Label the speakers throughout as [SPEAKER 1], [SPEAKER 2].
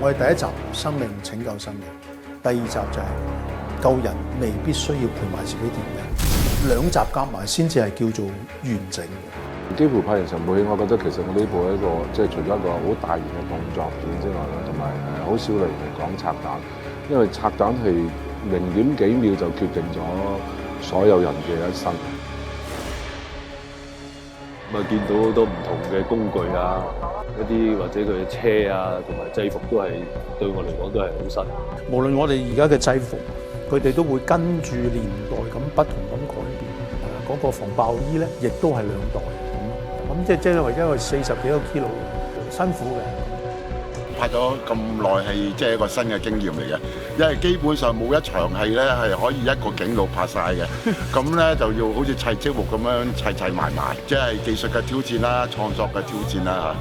[SPEAKER 1] 我哋第一集生命拯救生命，第二集就係救人未必需要賠埋自己條命，兩集夾埋先至係叫做完整嘅。
[SPEAKER 2] 幾乎拍完成部戲，我覺得其實我呢部係一個即係除咗一個好大型嘅動作片之外咧，同埋好少嚟講拆彈，因為拆彈係0.幾秒就決定咗所有人嘅一生。
[SPEAKER 3] 咪見到好多唔同嘅工具啊，一啲或者佢嘅車啊，同埋制服都係對我嚟講都係好新。
[SPEAKER 1] 無論我哋而家嘅制服，佢哋都會跟住年代咁不同咁改變。嗰個防爆衣咧，亦都係兩代咁即係因為40幾個 kilo， 辛苦嘅。
[SPEAKER 4] 拍咗咁耐戲，即係一個新嘅經驗嚟嘅，因為基本上冇一場戲咧係可以一個景度拍晒嘅，咁咧就要好似砌積木咁樣砌埋埋，即係技術嘅挑戰啦，創作嘅挑戰啦。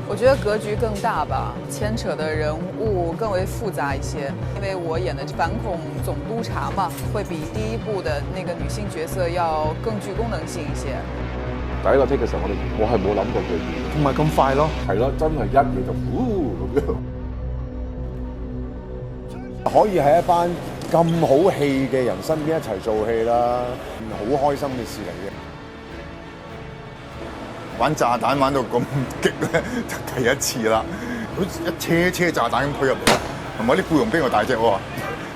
[SPEAKER 5] 我覺得格局更大吧，牽扯的人物更為複雜一些，因為我演的反恐總督察嘛，會比第一部的那個女性角色要更具功能性一些。
[SPEAKER 2] 第一個 take 嘅時候，我係冇諗過佢
[SPEAKER 1] 唔係咁快咯，
[SPEAKER 2] 係咯，真係一嘢就咁樣。
[SPEAKER 6] 可以喺一班咁好戲嘅人身邊一齊做戲啦，好開心嘅事嚟嘅。
[SPEAKER 4] 玩炸彈玩到咁激咧，就第一次啦！好似一車炸彈咁推入嚟啦，同埋啲僱傭兵又大隻喎，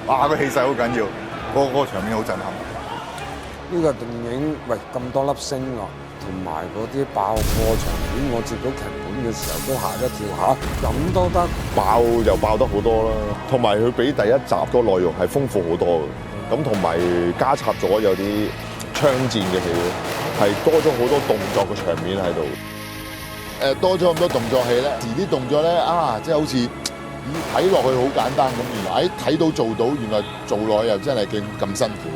[SPEAKER 4] 哇！個氣勢好緊要，嗰個場面好震撼。
[SPEAKER 6] 呢個電影喂咁多粒星啊，同埋嗰啲爆破場面，我接到劇本嘅時候都嚇一跳嚇，咁都得
[SPEAKER 7] 爆就爆得好多啦，同埋佢比第一集個內容係豐富好多嘅，咁同埋加插咗有啲槍戰嘅戲，係多咗好多動作嘅場面喺度。
[SPEAKER 4] 多咗咁多動作戲咧，而啲動作咧即係好似睇落去好簡單咁，原來睇到做到，原來做落去又真係咁辛苦。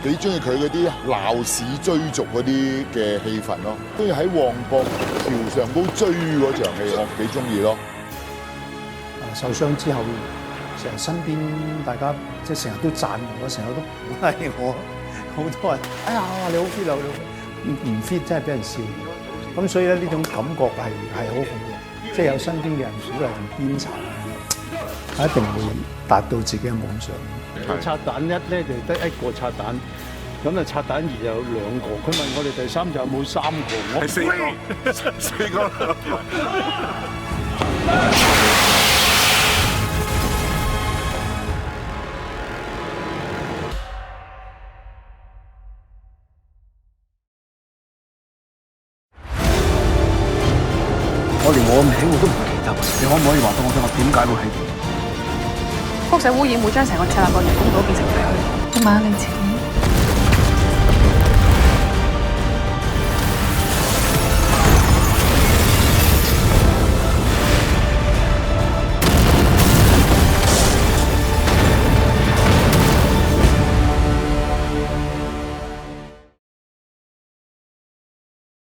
[SPEAKER 4] 幾中意佢嗰啲鬧市追逐嗰啲嘅氣氛咯，中意喺旺角橋上高追嗰場戲，我幾中意咯。
[SPEAKER 1] 受傷之後，成日身邊大家即係成日都讚我，成日都鼓勵我，好多人哎呀你好 fit 啊，唔 fit 真係俾人笑。咁所以咧呢種感覺係好好嘅，即係有身邊嘅人鼓勵同鞭策，一定會達到自己嘅夢想。
[SPEAKER 8] 拆彈一咧就得一個拆彈，咁啊拆彈二有兩個。佢問我哋第三集有冇三個，我
[SPEAKER 4] 四個，四個。
[SPEAKER 1] 我連我名我都唔記得，你可唔可以話俾我聽，我點解會喺度？
[SPEAKER 9] 輻射污染會將成個赤鱲角人工島變成廢墟，1萬1,000。